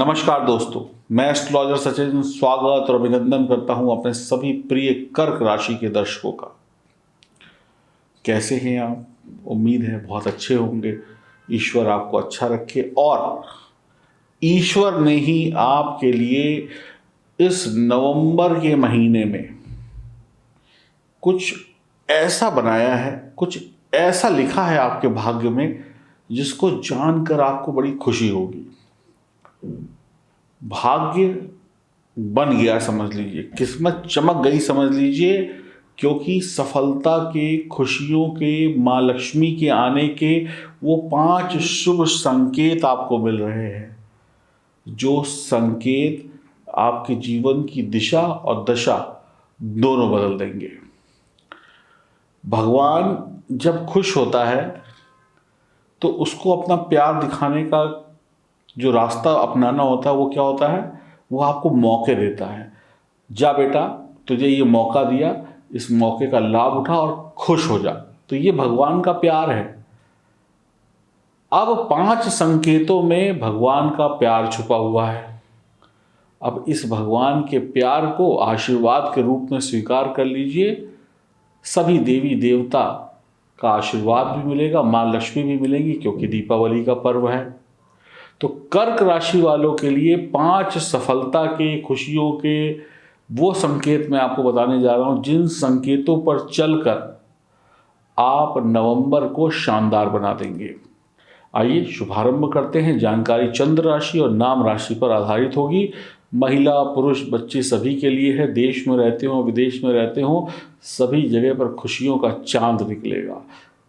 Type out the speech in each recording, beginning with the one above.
नमस्कार दोस्तों, मैं एस्ट्रोलॉजर सचिन स्वागत और अभिनंदन करता हूं अपने सभी प्रिय कर्क राशि के दर्शकों का। कैसे हैं आप? उम्मीद है बहुत अच्छे होंगे। ईश्वर आपको अच्छा रखे और ईश्वर ने ही आपके लिए इस नवंबर के महीने में कुछ ऐसा बनाया है, कुछ ऐसा लिखा है आपके भाग्य में जिसको जानकर आपको बड़ी खुशी होगी। भाग्य बन गया समझ लीजिए, किस्मत चमक गई समझ लीजिए, क्योंकि सफलता के, खुशियों के, माँ लक्ष्मी के आने के वो 5 शुभ संकेत आपको मिल रहे हैं, जो संकेत आपके जीवन की दिशा और दशा दोनों बदल देंगे। भगवान जब खुश होता है तो उसको अपना प्यार दिखाने का जो रास्ता अपनाना होता है वो क्या होता है? वो आपको मौके देता है। जा बेटा, तुझे ये मौका दिया, इस मौके का लाभ उठा और खुश हो जा। तो ये भगवान का प्यार है। अब 5 संकेतों में भगवान का प्यार छुपा हुआ है। अब इस भगवान के प्यार को आशीर्वाद के रूप में स्वीकार कर लीजिए। सभी देवी देवता का आशीर्वाद भी मिलेगा, माँ लक्ष्मी भी मिलेंगी, क्योंकि दीपावली का पर्व है। तो कर्क राशि वालों के लिए 5 सफलता के, खुशियों के वो संकेत मैं आपको बताने जा रहा हूं, जिन संकेतों पर चलकर आप नवंबर को शानदार बना देंगे। आइए शुभारंभ करते हैं। जानकारी चंद्र राशि और नाम राशि पर आधारित होगी। महिला, पुरुष, बच्चे सभी के लिए है। देश में रहते हो, विदेश में रहते हो, सभी जगह पर खुशियों का चांद निकलेगा,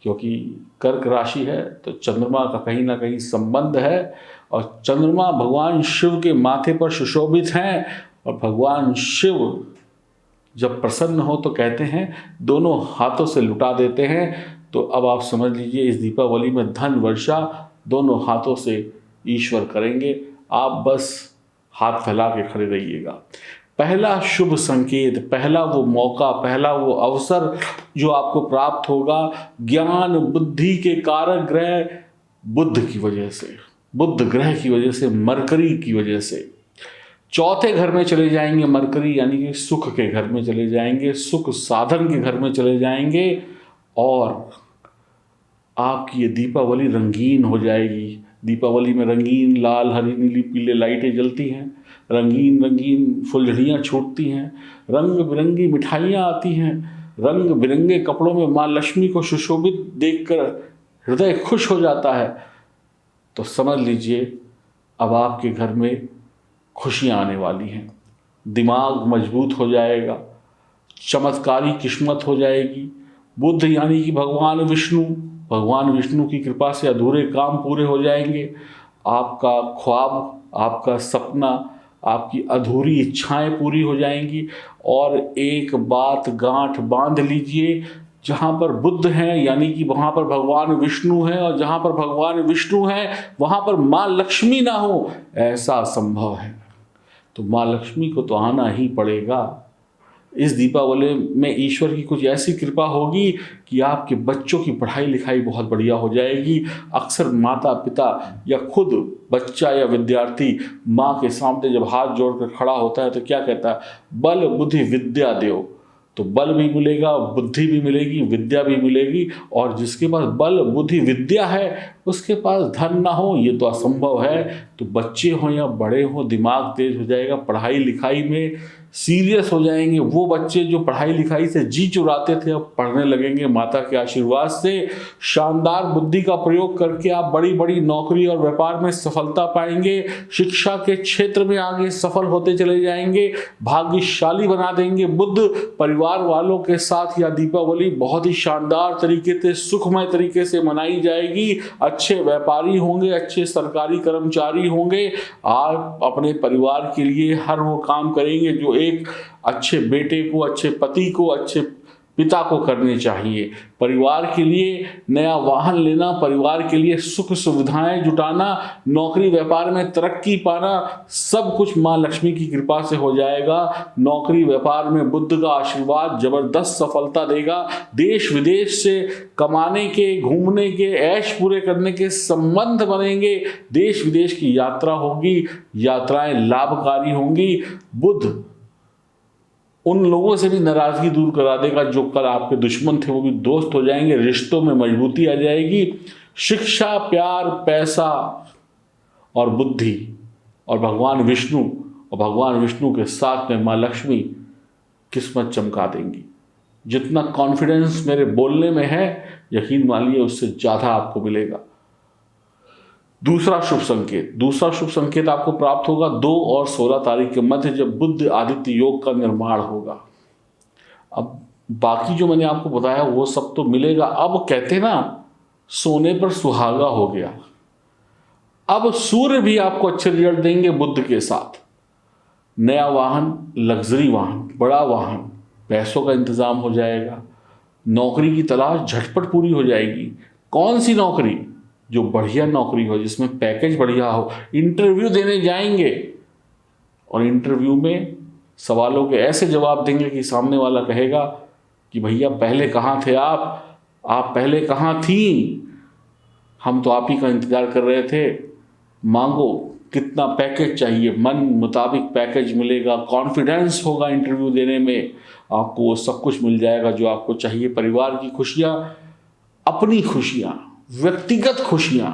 क्योंकि कर्क राशि है तो चंद्रमा का कहीं ना कहीं संबंध है। और चंद्रमा भगवान शिव के माथे पर सुशोभित हैं, और भगवान शिव जब प्रसन्न हो तो कहते हैं दोनों हाथों से लुटा देते हैं। तो अब आप समझ लीजिए, इस दीपावली में धन वर्षा दोनों हाथों से ईश्वर करेंगे। आप बस हाथ फैला के खड़े रहिएगा। पहला शुभ संकेत, पहला वो मौका, पहला वो अवसर जो आपको प्राप्त होगा, ज्ञान बुद्धि के कारक ग्रह बुध की वजह से, बुध ग्रह की वजह से, मरकरी की वजह से चौथे घर में चले जाएंगे। मरकरी यानी कि सुख के घर में चले जाएंगे, सुख साधन के घर में चले जाएंगे, और आपकी ये दीपावली रंगीन हो जाएगी। दीपावली में रंगीन लाल, हरी, नीली, पीले लाइटें जलती हैं, रंगीन रंगीन फुलझड़ियाँ छूटती हैं, रंग बिरंगी मिठाइयाँ आती हैं, रंग बिरंगे कपड़ों में माँ लक्ष्मी को सुशोभित देखकर हृदय खुश हो जाता है। तो समझ लीजिए अब आपके घर में खुशियाँ आने वाली हैं। दिमाग मजबूत हो जाएगा, चमत्कारी किस्मत हो जाएगी। बुध यानी कि भगवान विष्णु की कृपा से अधूरे काम पूरे हो जाएंगे। आपका ख्वाब, आपका सपना, आपकी अधूरी इच्छाएं पूरी हो जाएंगी। और एक बात गांठ बांध लीजिए, जहाँ पर बुध हैं यानी कि वहाँ पर भगवान विष्णु हैं, और जहाँ पर भगवान विष्णु हैं वहाँ पर माँ लक्ष्मी ना हो, ऐसा असंभव है। तो माँ लक्ष्मी को तो आना ही पड़ेगा। इस दीपावली में ईश्वर की कुछ ऐसी कृपा होगी कि आपके बच्चों की पढ़ाई लिखाई बहुत बढ़िया हो जाएगी। अक्सर माता पिता या खुद बच्चा या विद्यार्थी माँ के सामने जब हाथ जोड़कर खड़ा होता है तो क्या कहता है? बल बुद्धि विद्या दो। तो बल भी मिलेगा, बुद्धि भी मिलेगी, विद्या भी मिलेगी। और जिसके पास बल बुद्धि विद्या है उसके पास धन ना हो, ये तो असंभव है। तो बच्चे हों या बड़े हों, दिमाग तेज हो जाएगा, पढ़ाई लिखाई में सीरियस हो जाएंगे। वो बच्चे जो पढ़ाई लिखाई से जी चुराते थे अब पढ़ने लगेंगे माता के आशीर्वाद से। शानदार बुद्धि का प्रयोग करके आप बड़ी बड़ी नौकरी और व्यापार में सफलता पाएंगे। शिक्षा के क्षेत्र में आगे सफल होते चले जाएंगे, भाग्यशाली बना देंगे बुध। परिवार वालों के साथ यह दीपावली बहुत ही शानदार तरीके से, सुखमय तरीके से मनाई जाएगी। अच्छे व्यापारी होंगे, अच्छे सरकारी कर्मचारी होंगे। आप अपने परिवार के लिए हर वो काम करेंगे जो एक अच्छे बेटे को, अच्छे पति को, अच्छे पिता को करने चाहिए। परिवार के लिए नया वाहन लेना, परिवार के लिए सुख सुविधाएं जुटाना, नौकरी व्यापार में तरक्की पाना, सब कुछ माँ लक्ष्मी की कृपा से हो जाएगा। नौकरी व्यापार में बुद्ध का आशीर्वाद जबरदस्त सफलता देगा। देश विदेश से कमाने के, घूमने के, ऐश पूरे करने के संबंध बनेंगे। देश विदेश की यात्रा होगी, यात्राएं लाभकारी होंगी। बुद्ध उन लोगों से भी नाराजगी दूर करा देगा जो कल आपके दुश्मन थे, वो भी दोस्त हो जाएंगे। रिश्तों में मजबूती आ जाएगी। शिक्षा, प्यार, पैसा और बुद्धि और भगवान विष्णु के साथ में माँ लक्ष्मी किस्मत चमका देंगी। जितना कॉन्फिडेंस मेरे बोलने में है, यकीन मानिए उससे ज़्यादा आपको मिलेगा। दूसरा शुभ संकेत आपको प्राप्त होगा 2 और 16 तारीख के मध्य, जब बुद्ध आदित्य योग का निर्माण होगा। अब बाकी जो मैंने आपको बताया वो सब तो मिलेगा। अब कहते हैं ना, सोने पर सुहागा हो गया। अब सूर्य भी आपको अच्छे रिजल्ट देंगे बुद्ध के साथ। नया वाहन, लग्जरी वाहन, बड़ा वाहन, पैसों का इंतजाम हो जाएगा। नौकरी की तलाश झटपट पूरी हो जाएगी। कौन सी नौकरी? जो बढ़िया नौकरी हो, जिसमें पैकेज बढ़िया हो। इंटरव्यू देने जाएंगे और इंटरव्यू में सवालों के ऐसे जवाब देंगे कि सामने वाला कहेगा कि भैया पहले कहाँ थे आप पहले कहाँ थी, हम तो आप ही का इंतजार कर रहे थे। मांगो, कितना पैकेज चाहिए, मन मुताबिक पैकेज मिलेगा। कॉन्फिडेंस होगा इंटरव्यू देने में, आपको वो सब कुछ मिल जाएगा जो आपको चाहिए। परिवार की खुशियाँ, अपनी खुशियाँ, व्यक्तिगत खुशियाँ।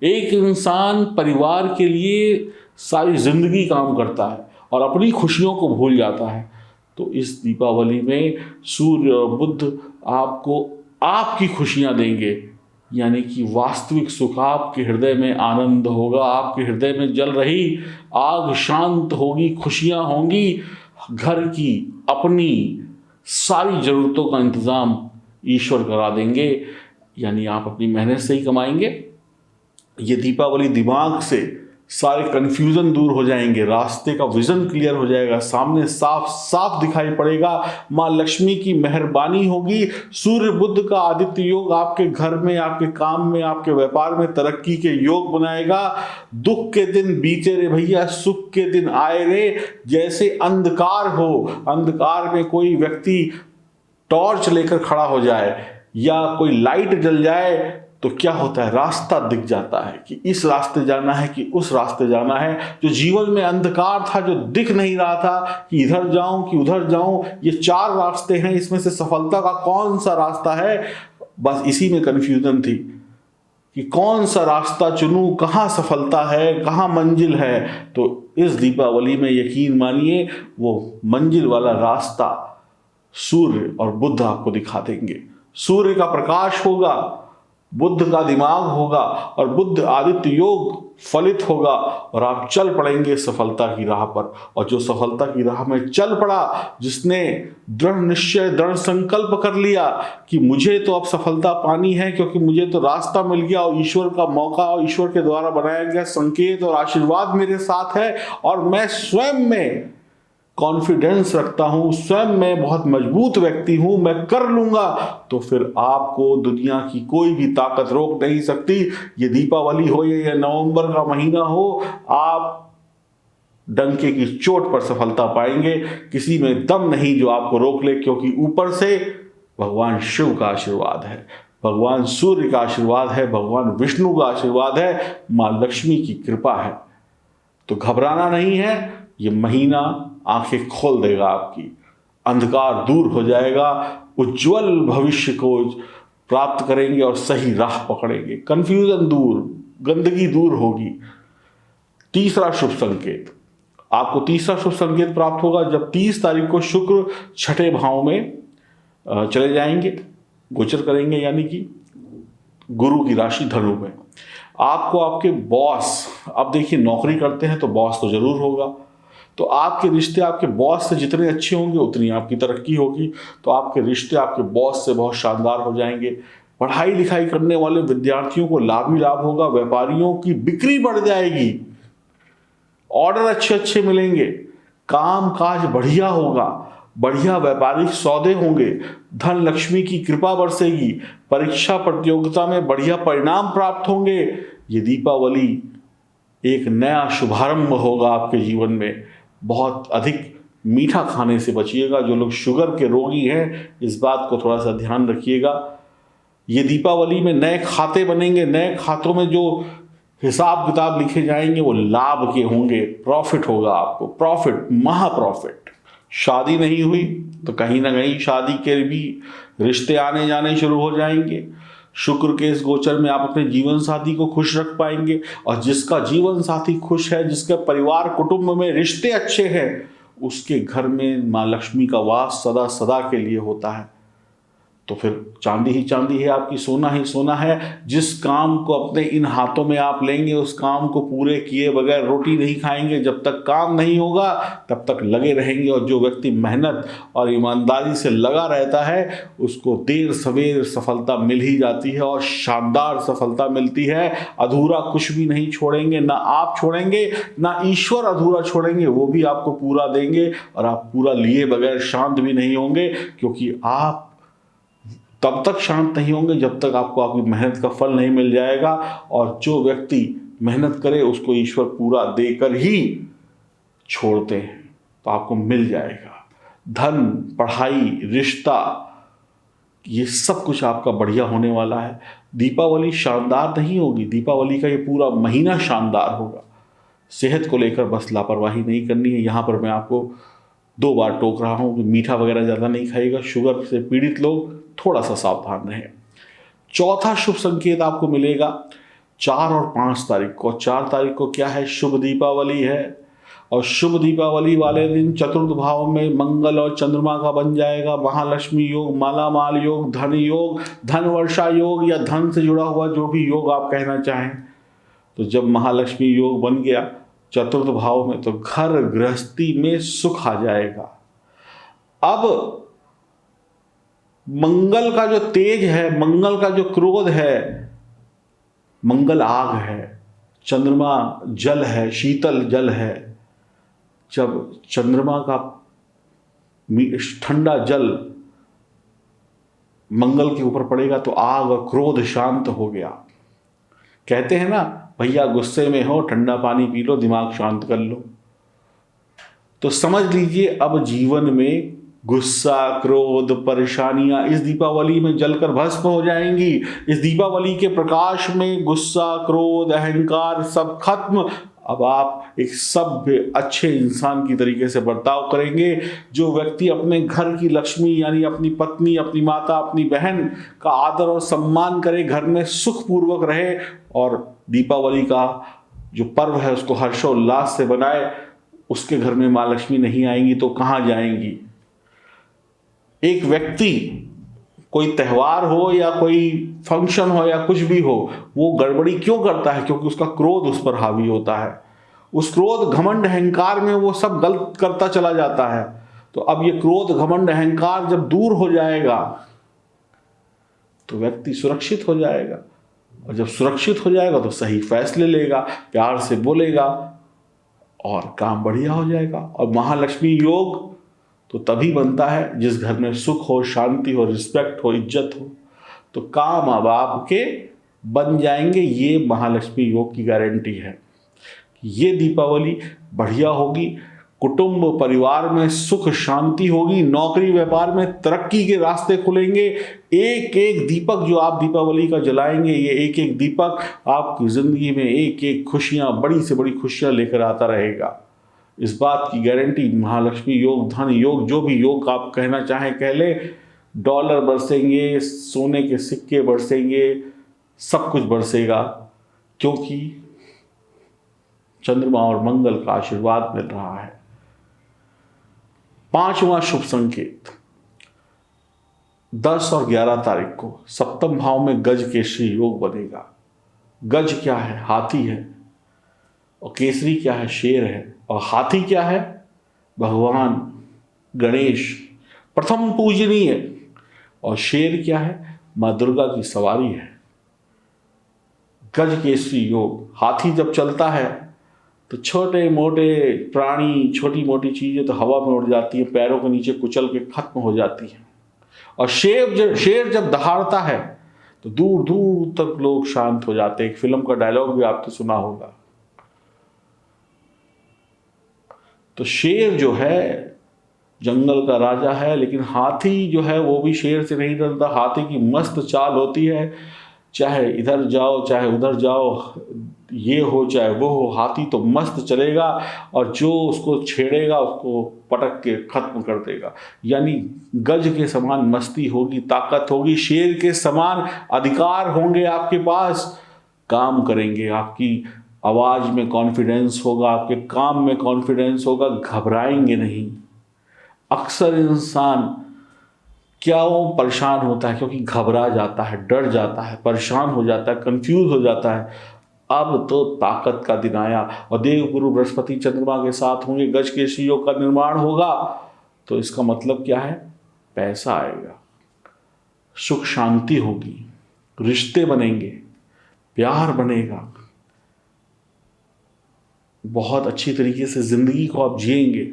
एक इंसान परिवार के लिए सारी जिंदगी काम करता है और अपनी खुशियों को भूल जाता है। तो इस दीपावली में सूर्य और बुद्ध आपको आपकी खुशियाँ देंगे, यानी कि वास्तविक सुख। आपके हृदय में आनंद होगा, आपके हृदय में जल रही आग शांत होगी, खुशियाँ होंगी। घर की अपनी सारी ज़रूरतों का इंतज़ाम ईश्वर करा देंगे, यानी आप अपनी मेहनत से ही कमाएंगे। ये दीपावली दिमाग से सारे कन्फ्यूज़न दूर हो जाएंगे, रास्ते का विज़न क्लियर हो जाएगा, सामने साफ साफ दिखाई पड़ेगा। माँ लक्ष्मी की मेहरबानी होगी। सूर्य बुद्ध का आदित्य योग आपके घर में, आपके काम में, आपके व्यापार में तरक्की के योग बनाएगा। दुख के दिन बीते रे भैया, सुख के दिन आए रे। जैसे अंधकार हो, अंधकार में कोई व्यक्ति टॉर्च लेकर खड़ा हो जाए या कोई लाइट जल जाए तो क्या होता है, रास्ता दिख जाता है कि इस रास्ते जाना है कि उस रास्ते जाना है। जो जीवन में अंधकार था, जो दिख नहीं रहा था कि इधर जाऊं कि उधर जाऊं, ये 4 रास्ते हैं, इसमें से सफलता का कौन सा रास्ता है, बस इसी में कन्फ्यूजन थी कि कौन सा रास्ता चुनूं, कहाँ सफलता है, कहाँ मंजिल है। तो इस दीपावली में यकीन मानिए वो मंजिल वाला रास्ता सूर्य और बुद्ध आपको दिखा देंगे। सूर्य का प्रकाश होगा, बुद्ध का दिमाग होगा और बुद्ध आदित्य योग फलित होगा और आप चल पड़ेंगे सफलता की राह पर। और जो सफलता की राह में चल पड़ा, जिसने दृढ़ निश्चय, दृढ़ संकल्प कर लिया कि मुझे तो अब सफलता पानी है, क्योंकि मुझे तो रास्ता मिल गया और ईश्वर का मौका और ईश्वर के द्वारा बनाया गया संकेत और आशीर्वाद मेरे साथ है, और मैं स्वयं में कॉन्फिडेंस रखता हूं, स्वयं मैं बहुत मजबूत व्यक्ति हूं, मैं कर लूंगा, तो फिर आपको दुनिया की कोई भी ताकत रोक नहीं सकती। ये दीपावली हो या नवंबर का महीना हो, आप डंके की चोट पर सफलता पाएंगे। किसी में दम नहीं जो आपको रोक ले, क्योंकि ऊपर से भगवान शिव का आशीर्वाद है, भगवान सूर्य का आशीर्वाद है, भगवान विष्णु का आशीर्वाद है, माँ लक्ष्मी की कृपा है। तो घबराना नहीं है, ये महीना आंखें खोल देगा आपकी, अंधकार दूर हो जाएगा, उज्जवल भविष्य को प्राप्त करेंगे और सही राह पकड़ेंगे, कंफ्यूजन दूर, गंदगी दूर होगी। तीसरा शुभ संकेत, आपको तीसरा शुभ संकेत प्राप्त होगा जब 30 तारीख को शुक्र 6ठे भाव में चले जाएंगे, गोचर करेंगे, यानी कि गुरु की राशि धनु में। आपको आपके बॉस, अब देखिए नौकरी करते हैं तो बॉस तो जरूर होगा, तो आपके रिश्ते आपके बॉस से जितने अच्छे होंगे उतनी आपकी तरक्की होगी। तो आपके रिश्ते आपके बॉस से बहुत शानदार हो जाएंगे। पढ़ाई लिखाई करने वाले विद्यार्थियों को लाभ ही लाभ होगा, व्यापारियों की बिक्री बढ़ जाएगी, ऑर्डर अच्छे अच्छे मिलेंगे, काम काज बढ़िया होगा, बढ़िया व्यापारिक सौदे होंगे, धन लक्ष्मी की कृपा बरसेगी, परीक्षा प्रतियोगिता में बढ़िया परिणाम प्राप्त होंगे। ये दीपावली एक नया शुभारंभ होगा आपके जीवन में। बहुत अधिक मीठा खाने से बचिएगा। जो लोग शुगर के रोगी हैं, इस बात को थोड़ा सा ध्यान रखिएगा। ये दीपावली में नए खाते बनेंगे, नए खातों में जो हिसाब किताब लिखे जाएंगे वो लाभ के होंगे, प्रॉफिट होगा आपको, प्रॉफिट, महा प्रॉफिट। शादी नहीं हुई तो कहीं ना कहीं शादी के भी रिश्ते आने जाने शुरू हो जाएंगे। शुक्र के इस गोचर में आप अपने जीवन साथी को खुश रख पाएंगे, और जिसका जीवन साथी खुश है, जिसके परिवार कुटुंब में रिश्ते अच्छे हैं, उसके घर में माँ लक्ष्मी का वास सदा सदा के लिए होता है। तो फिर चांदी ही चांदी है आपकी, सोना ही सोना है। जिस काम को अपने इन हाथों में आप लेंगे, उस काम को पूरे किए बगैर रोटी नहीं खाएंगे। जब तक काम नहीं होगा तब तक लगे रहेंगे। और जो व्यक्ति मेहनत और ईमानदारी से लगा रहता है, उसको देर सवेर सफलता मिल ही जाती है, और शानदार सफलता मिलती है। अधूरा कुछ भी नहीं छोड़ेंगे, ना आप छोड़ेंगे, ना ईश्वर अधूरा छोड़ेंगे, वो भी आपको पूरा देंगे। और आप पूरा लिए बगैर शांत भी नहीं होंगे, क्योंकि आप तब तक शांत नहीं होंगे जब तक आपको आपकी मेहनत का फल नहीं मिल जाएगा। और जो व्यक्ति मेहनत करे उसको ईश्वर पूरा देकर ही छोड़ते हैं, तो आपको मिल जाएगा। धन, पढ़ाई, रिश्ता, ये सब कुछ आपका बढ़िया होने वाला है। दीपावली शानदार नहीं होगी, दीपावली का ये पूरा महीना शानदार होगा। सेहत को लेकर बस लापरवाही नहीं करनी है। यहाँ पर मैं आपको 2 बार टोक रहा हूँ कि मीठा वगैरह ज़्यादा नहीं खाइएगा। शुगर से पीड़ित लोग थोड़ा सा सावधान रहें। चौथा शुभ संकेत आपको मिलेगा 4 और 5 तारीख को। 4 तारीख को क्या है? शुभ दीपावली है। और शुभ दीपावली वाले दिन चतुर्थ भाव में मंगल और चंद्रमा का बन जाएगा महालक्ष्मी योग, मालामाल योग, धन योग, धन वर्षा योग, या धन से जुड़ा हुआ जो भी योग आप कहना चाहें। तो जब महालक्ष्मी योग बन गया चतुर्थ भाव में, तो घर गृहस्थी में सुख आ जाएगा। अब मंगल का जो तेज है, मंगल का जो क्रोध है, मंगल आग है, चंद्रमा जल है, शीतल जल है। जब चंद्रमा का ठंडा जल मंगल के ऊपर पड़ेगा तो आग और क्रोध शांत हो गया। कहते हैं ना, भैया गुस्से में हो ठंडा पानी पी लो, दिमाग शांत कर लो। तो समझ लीजिए अब जीवन में गुस्सा, क्रोध, परेशानियां इस दीपावली में जलकर भस्म हो जाएंगी। इस दीपावली के प्रकाश में गुस्सा, क्रोध, अहंकार सब खत्म। अब आप एक सभ्य अच्छे इंसान की तरीके से बर्ताव करेंगे। जो व्यक्ति अपने घर की लक्ष्मी यानी अपनी पत्नी, अपनी माता, अपनी बहन का आदर और सम्मान करे, घर में सुखपूर्वक रहे, और दीपावली का जो पर्व है उसको हर्षोल्लास से बनाए, उसके घर में माँ लक्ष्मी नहीं आएंगी तो कहाँ जाएंगी? एक व्यक्ति कोई त्यौहार हो या कोई फंक्शन हो या कुछ भी हो, वो गड़बड़ी क्यों करता है? क्योंकि उसका क्रोध उस पर हावी होता है। उस क्रोध, घमंड, अहंकार में वो सब गलत करता चला जाता है। तो अब ये क्रोध, घमंड, अहंकार जब दूर हो जाएगा तो व्यक्ति सुरक्षित हो जाएगा। और जब सुरक्षित हो जाएगा तो सही फैसले लेगा, प्यार से बोलेगा, और काम बढ़िया हो जाएगा। और महालक्ष्मी योग तो तभी बनता है जिस घर में सुख हो, शांति हो, रिस्पेक्ट हो, इज्जत हो। तो काम अब आपके बन जाएंगे। ये महालक्ष्मी योग की गारंटी है। ये दीपावली बढ़िया होगी। कुटुंब परिवार में सुख शांति होगी। नौकरी व्यापार में तरक्की के रास्ते खुलेंगे। एक एक दीपक जो आप दीपावली का जलाएंगे, ये एक एक दीपक आपकी जिंदगी में एक एक खुशियां, बड़ी से बड़ी खुशियां लेकर आता रहेगा। इस बात की गारंटी महालक्ष्मी योग, धन योग, जो भी योग आप कहना चाहें कह ले। डॉलर बरसेंगे, सोने के सिक्के बरसेंगे, सब कुछ बरसेगा, क्योंकि चंद्रमा और मंगल का आशीर्वाद मिल रहा है। 5वां शुभ संकेत 10 और 11 तारीख को सप्तम भाव में गज केसरी योग बनेगा। गज क्या है? हाथी है। और केसरी क्या है? शेर है। और हाथी क्या है? भगवान गणेश, प्रथम पूजनीय। और शेर क्या है? मां दुर्गा की सवारी है। गज केसरी योग। हाथी जब चलता है तो छोटे मोटे प्राणी, छोटी मोटी चीज़ें तो हवा में उड़ जाती हैं, पैरों के नीचे कुचल के खत्म हो जाती हैं। और शेर जब दहाड़ता है तो दूर दूर तक लोग शांत हो जाते हैं। एक फिल्म का डायलॉग भी आपने सुना होगा। तो शेर जो है जंगल का राजा है, लेकिन हाथी जो है वो भी शेर से नहीं डरता। हाथी की मस्त चाल होती है, चाहे इधर जाओ चाहे उधर जाओ, ये हो चाहे वो हो, हाथी तो मस्त चलेगा और जो उसको छेड़ेगा उसको पटक के खत्म कर देगा। यानी गज के समान मस्ती होगी, ताकत होगी, शेर के समान अधिकार होंगे आपके पास, काम करेंगे, आपकी आवाज़ में कॉन्फिडेंस होगा, आपके काम में कॉन्फिडेंस होगा, घबराएंगे नहीं। अक्सर इंसान क्या वो परेशान होता है क्योंकि घबरा जाता है, डर जाता है, परेशान हो जाता है, कंफ्यूज हो जाता है। अब तो ताकत का दिन आया और देवगुरु बृहस्पति चंद्रमा के साथ होंगे, गज के शीयों का निर्माण होगा। तो इसका मतलब क्या है? पैसा आएगा, सुख शांति होगी, रिश्ते बनेंगे, प्यार बनेगा, बहुत अच्छी तरीके से जिंदगी को आप जिएंगे।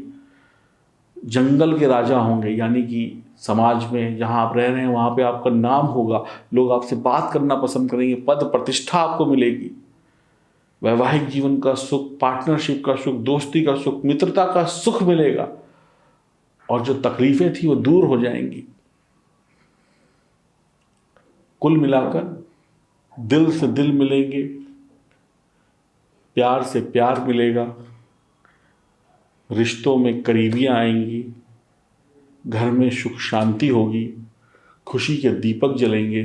जंगल के राजा होंगे, यानी कि समाज में जहाँ आप रह रहे हैं वहाँ पे आपका नाम होगा, लोग आपसे बात करना पसंद करेंगे, पद प्रतिष्ठा आपको मिलेगी, वैवाहिक जीवन का सुख, पार्टनरशिप का सुख, दोस्ती का सुख, मित्रता का सुख मिलेगा और जो तकलीफें थी वो दूर हो जाएंगी। कुल मिलाकर दिल से दिल मिलेंगे, प्यार से प्यार मिलेगा, रिश्तों में करीबियाँ आएंगी, घर में सुख शांति होगी, खुशी के दीपक जलेंगे,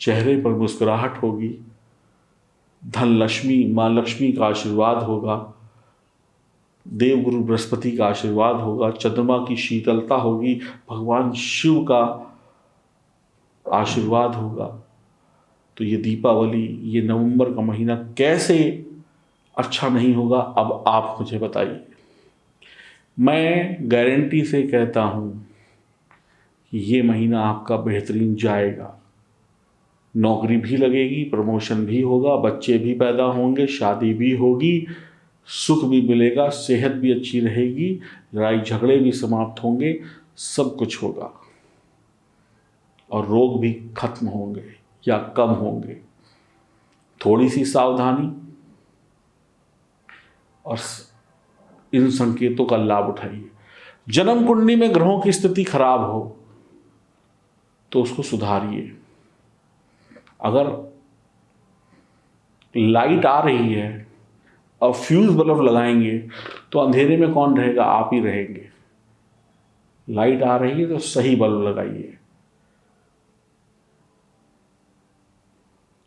चेहरे पर मुस्कुराहट होगी, धन लक्ष्मी, माँ लक्ष्मी का आशीर्वाद होगा, देवगुरु बृहस्पति का आशीर्वाद होगा, चंद्रमा की शीतलता होगी, भगवान शिव का आशीर्वाद होगा। तो ये दीपावली, ये नवंबर का महीना कैसे अच्छा नहीं होगा? अब आप मुझे बताइए। मैं गारंटी से कहता हूँ कि ये महीना आपका बेहतरीन जाएगा। नौकरी भी लगेगी, प्रमोशन भी होगा, बच्चे भी पैदा होंगे, शादी भी होगी, सुख भी मिलेगा, सेहत भी अच्छी रहेगी, लड़ाई झगड़े भी समाप्त होंगे, सब कुछ होगा और रोग भी खत्म होंगे या कम होंगे। थोड़ी सी सावधानी और इन संकेतों का लाभ उठाइए। जन्म कुंडली में ग्रहों की स्थिति खराब हो तो उसको सुधारिए। अगर लाइट आ रही है और फ्यूज बल्ब लगाएंगे तो अंधेरे में कौन रहेगा? आप ही रहेंगे। लाइट आ रही है तो सही बल्ब लगाइए,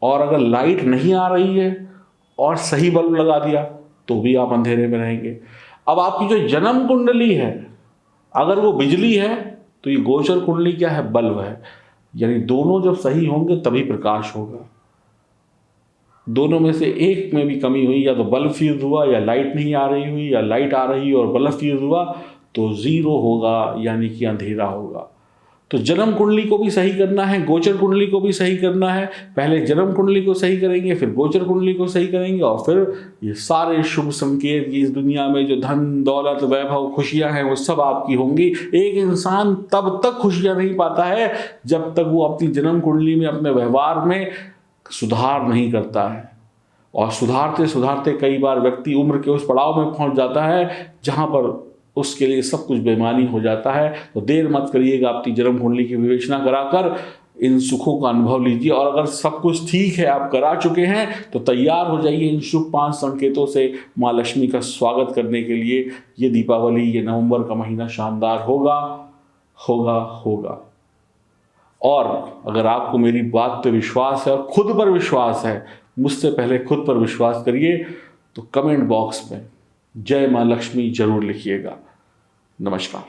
और अगर लाइट नहीं आ रही है और सही बल्ब लगा दिया तो भी आप अंधेरे में रहेंगे। अब आपकी जो जन्म कुंडली है, अगर वो बिजली है तो ये गोचर कुंडली क्या है? बल्ब है। यानी दोनों जब सही होंगे तभी प्रकाश होगा। दोनों में से एक में भी कमी हुई, या तो बल्ब फ्यूज हुआ, या लाइट नहीं आ रही हुई, या लाइट आ रही और बल्ब फ्यूज हुआ, तो जीरो होगा, यानी कि अंधेरा होगा। तो जन्म कुंडली को भी सही करना है, गोचर कुंडली को भी सही करना है। पहले जन्म कुंडली को सही करेंगे, फिर गोचर कुंडली को सही करेंगे, और फिर ये सारे शुभ संकेत, इस दुनिया में जो धन दौलत वैभव खुशियां हैं वो सब आपकी होंगी। एक इंसान तब तक खुशियां नहीं पाता है जब तक वो अपनी जन्म कुंडली में, अपने व्यवहार में सुधार नहीं करता है। और सुधारते सुधारते कई बार व्यक्ति उम्र के उस पड़ाव में पहुंच जाता है जहां पर उसके लिए सब कुछ बेईमानी हो जाता है। तो देर मत करिएगा, अपनी जन्म कुंडली की विवेचना कराकर इन सुखों का अनुभव लीजिए। और अगर सब कुछ ठीक है, आप करा चुके हैं, तो तैयार हो जाइए इन शुभ 5 संकेतों से माँ लक्ष्मी का स्वागत करने के लिए। ये दीपावली, ये नवंबर का महीना शानदार होगा होगा होगा। और अगर आपको मेरी बात पे विश्वास है और खुद पर विश्वास है, मुझसे पहले खुद पर विश्वास करिए, तो कमेंट बॉक्स में जय माँ लक्ष्मी जरूर लिखिएगा। नमस्कार।